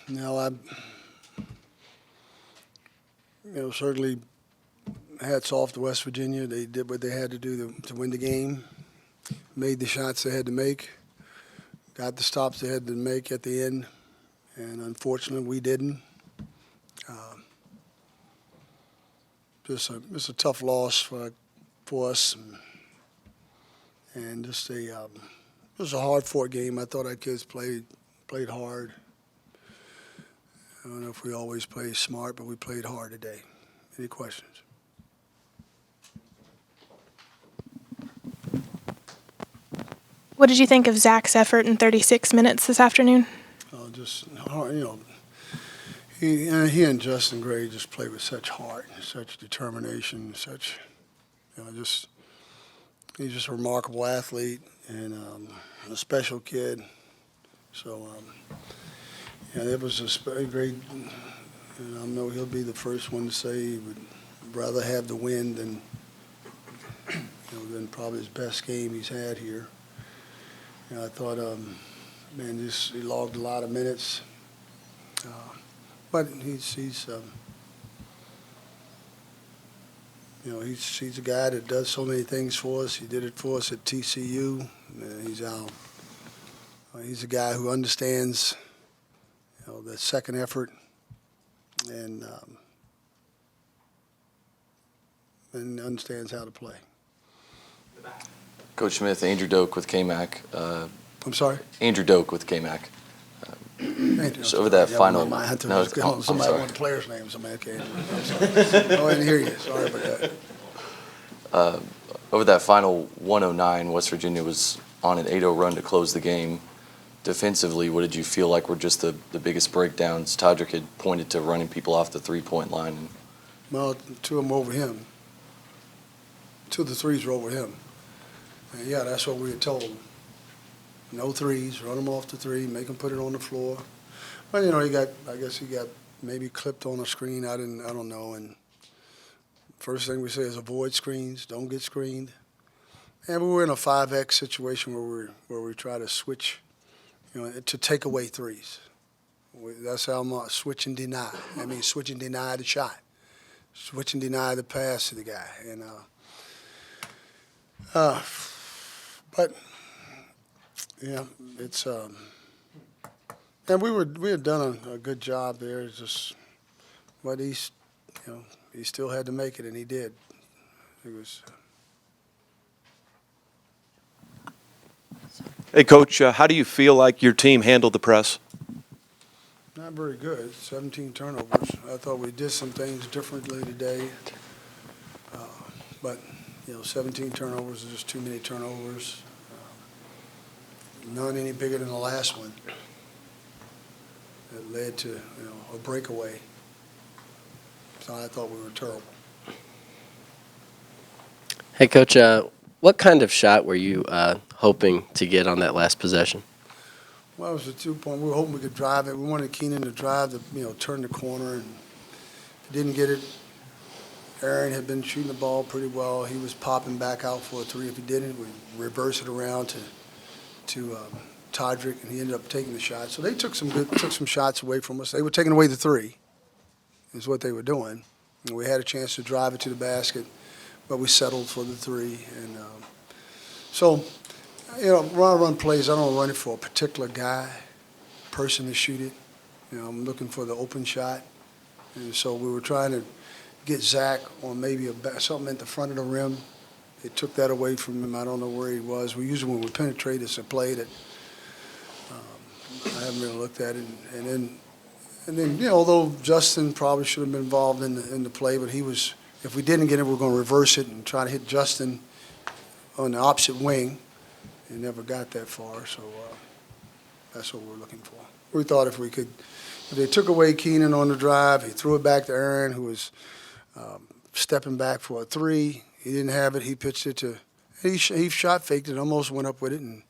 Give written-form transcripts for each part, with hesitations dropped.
I, certainly hats off to West Virginia. They did what they had to do to win the game, made the shots they had to make, got the stops they had to make at the end, and unfortunately we didn't. Just a tough loss for us, and just it was a hard-fought game. I thought our kids played hard. I don't know if we always play smart, but we played hard today. Any questions? What did you think of Zach's effort in 36 minutes this afternoon? Just hard, He and Justin Gray just play with such heart, such determination, such, he's just a remarkable athlete and a special kid. So, it was a great. I know he'll be the first one to say he would rather have the win than probably his best game he's had here. I thought, he logged a lot of minutes. But he's a guy that does so many things for us. He did it for us at TCU. He's a guy who understands, the second effort and understands how to play. Coach Smith, Andrew Doak with KMAC. I'm sorry? Andrew Doak with KMAC. So over that final. Somebody I'm sorry. wanted the player's name. Somebody okay. I'm sorry. I didn't hear you. Sorry about that. Over that final 109, West Virginia was on an 8-0 run to close the game. Defensively, what did you feel like were just the biggest breakdowns? Todrick had pointed to running people off the three-point line. Well, two of them over him. Two of the threes were over him. And that's what we had told him. No threes, run them off the three, make him put it on the floor. But I guess he got maybe clipped on a screen. I don't know. And first thing we say is avoid screens, don't get screened. And we were in a 5X situation where we try to switch, to take away threes. That's how I'm switch and deny. I mean, switch and deny the shot, switch and deny the pass to the guy. And but. It's and we had done a good job there. It's just, but he still had to make it, and he did. It was. Hey, Coach, how do you feel like your team handled the press? Not very good. 17 turnovers. I thought we did some things differently today, but 17 turnovers is just too many turnovers. None any bigger than the last one that led to a breakaway. So I thought we were terrible. Hey, Coach, what kind of shot were you hoping to get on that last possession? Well, it was a 2-point. We were hoping we could drive it. We wanted Keenan to drive turn the corner, and if he didn't get it. Aaron had been shooting the ball pretty well. He was popping back out for a three. If he didn't, we'd reverse it around to Todrick, and he ended up taking the shot. So they took some shots away from us. They were taking away the three, is what they were doing. And we had a chance to drive it to the basket, but we settled for the three. And when I run plays, I don't run it for a particular person to shoot it. I'm looking for the open shot. And so we were trying to get Zach on maybe something at the front of the rim. They took that away from him. I don't know where he was. We usually, when we penetrate, it's a play that I haven't really looked at it. And then, although Justin probably should have been involved in the play, but he was. If we didn't get it, we were going to reverse it and try to hit Justin on the opposite wing. He never got that far, so that's what we're looking for. We thought if they took away Keenan on the drive, he threw it back to Aaron, who was stepping back for a three. He didn't have it. He pitched it to – he shot faked it, almost went up with it and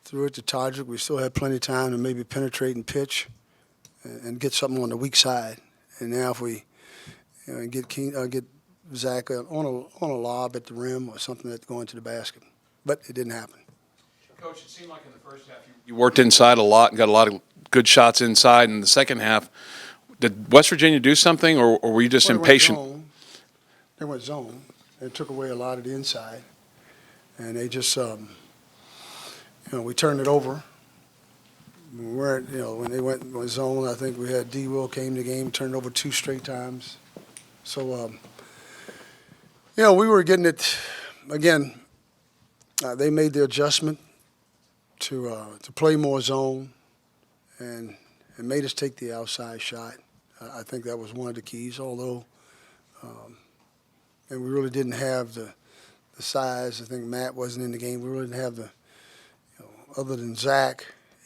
threw it to Todrick. We still had plenty of time to maybe penetrate and pitch and get something on the weak side. And now if we get Zach on a lob at the rim or something that's going to the basket. But it didn't happen. Coach, it seemed like in the first half you worked inside a lot and got a lot of good shots inside. In the second half, did West Virginia do something, or were you just Well, impatient? They went zone. They took away a lot of the inside, and they just, we turned it over. We weren't, when they went zone, I think we had D. Will came to the game, turned it over 2 straight times. So, we were getting it again. They made the adjustment to play more zone, and it made us take the outside shot. I think that was one of the keys. Although, and we really didn't have the size. I think Matt wasn't in the game. We really didn't have the, other than Zach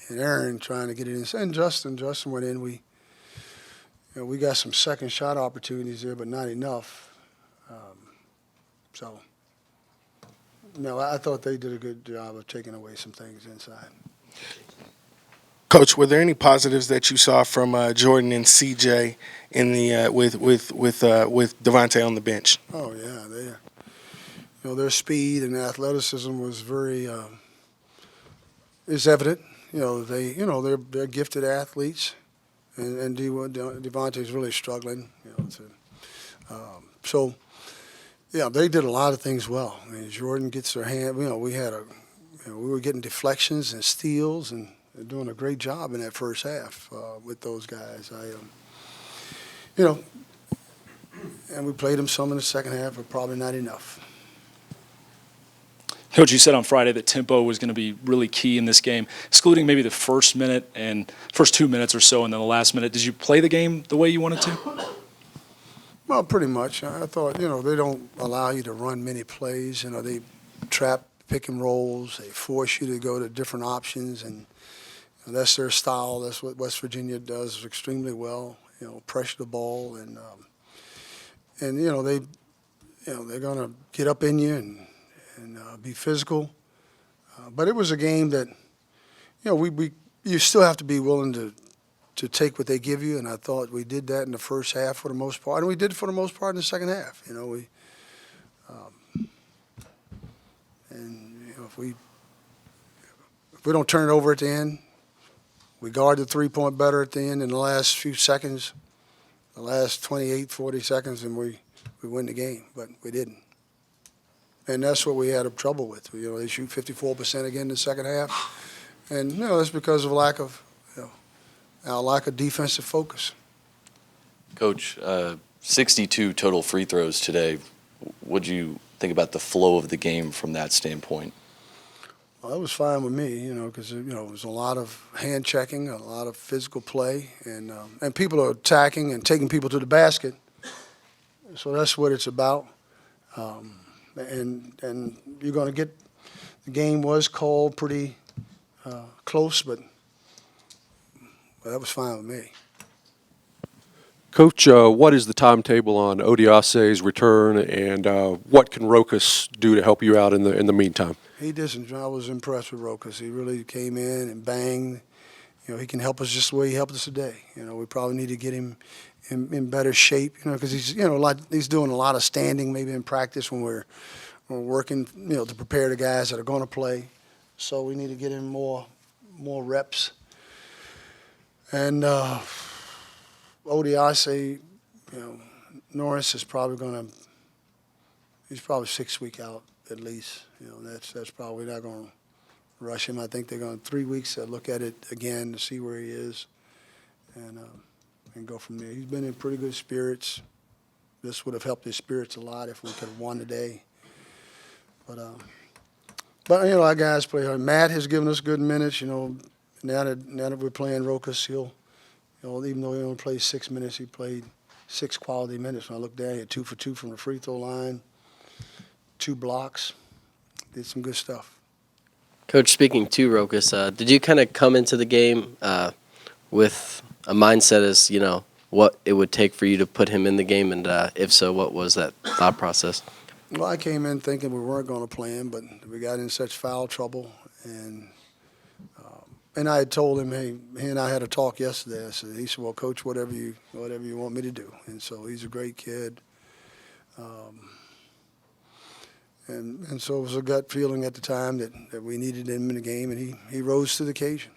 and Aaron trying to get it in. And Justin went in. We got some second shot opportunities there, but not enough. I thought they did a good job of taking away some things inside. Coach, were there any positives that you saw from Jordan and CJ in the with Devontae on the bench? Oh yeah, their speed and athleticism was very is evident. They're gifted athletes, and Devontae's really struggling. They did a lot of things well. I mean, Jordan gets their hand. We were getting deflections and steals, and they're doing a great job in that first half with those guys. And we played them some in the second half, but probably not enough. Coach, you said on Friday that tempo was going to be really key in this game, excluding maybe the first minute and first 2 minutes or so, and then the last minute. Did you play the game the way you wanted to? Well, pretty much. I thought, they don't allow you to run many plays. They trap pick and rolls. They force you to go to different options, and that's their style. That's what West Virginia does extremely well. Pressure the ball, and they're going to get up in you and be physical. But it was a game that, you still have to be willing to take what they give you, and I thought we did that in the first half for the most part, and we did it for the most part in the second half. If we don't turn it over at the end, we guard the 3-point better at the end in the last few seconds, the last 28, 40 seconds, and we win the game, but we didn't. And that's what we had trouble with. They shoot 54% again in the second half, and that's because of our lack of defensive focus. Coach, 62 total free throws today. What do you think about the flow of the game from that standpoint? Well, it was fine with me, because it was a lot of hand checking, a lot of physical play, and people are attacking and taking people to the basket. So that's what it's about. And you're going to get the game was called pretty close, but that was fine with me. Coach, what is the timetable on Odiase's return, and what can Rokas do to help you out in the meantime? I was impressed with Rokas. He really came in and banged. He can help us just the way he helped us today. We probably need to get him in better shape. Because he's he's doing a lot of standing maybe in practice when we're working to prepare the guys that are going to play. So we need to get him more reps. And Odiase, Norris is probably he's probably 6 weeks out at least. That's probably not going to rush him. I think they're going 3 weeks to look at it again to see where he is, and go from there. He's been in pretty good spirits. This would have helped his spirits a lot if we could have won today. But our guys play hard. Matt has given us good minutes. Now that we're playing Rokas, he'll even though he only played 6 minutes, he played 6 quality minutes. When I looked down, he had 2 for 2 from the free throw line, 2 blocks. Did some good stuff. Coach, speaking to Rokas, did you kind of come into the game with a mindset as, what it would take for you to put him in the game? And if so, what was that thought process? Well, I came in thinking we weren't going to play him, but we got in such foul trouble. And I had told him, hey, he and I had a talk yesterday. He said, well, Coach, whatever you want me to do. And so he's a great kid. And so it was a gut feeling at the time that we needed him in the game, and he rose to the occasion.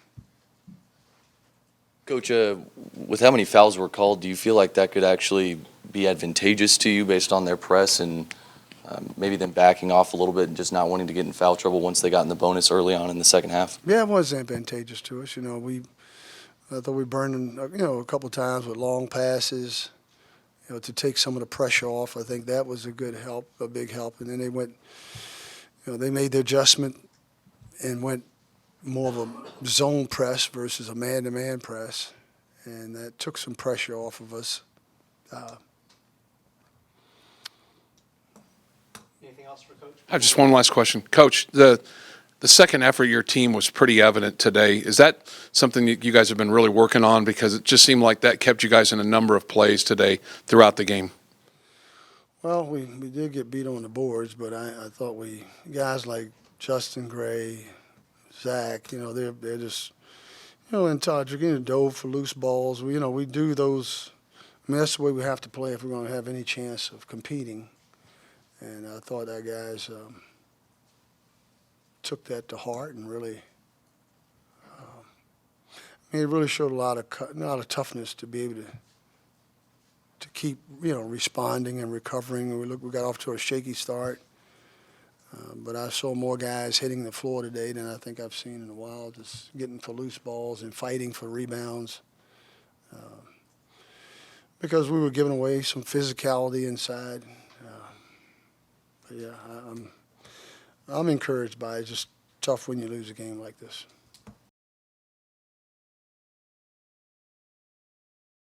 Coach, with how many fouls were called, do you feel like that could actually be advantageous to you based on their press and maybe them backing off a little bit and just not wanting to get in foul trouble once they got in the bonus early on in the second half? Yeah, it was advantageous to us. I thought we burned a couple times with long passes, to take some of the pressure off. I think that was a big help. And then they went, they made their adjustment and went more of a zone press versus a man-to-man press, and that took some pressure off of us. Anything else for Coach? I have just one last question. Coach, the second effort of your team was pretty evident today. Is that something that you guys have been really working on? Because it just seemed like that kept you guys in a number of plays today throughout the game. Well, we did get beat on the boards, but I thought guys like Justin Gray, Zach, they're just, in touch. We're getting dove for loose balls. We do those. I mean, that's the way we have to play if we're going to have any chance of competing. And I thought our guys took that to heart and really, it really showed a lot of toughness to be able to keep, responding and recovering. We got off to a shaky start. But I saw more guys hitting the floor today than I think I've seen in a while, just getting for loose balls and fighting for rebounds. Because we were giving away some physicality inside. But yeah, I'm encouraged by it. It's just tough when you lose a game like this.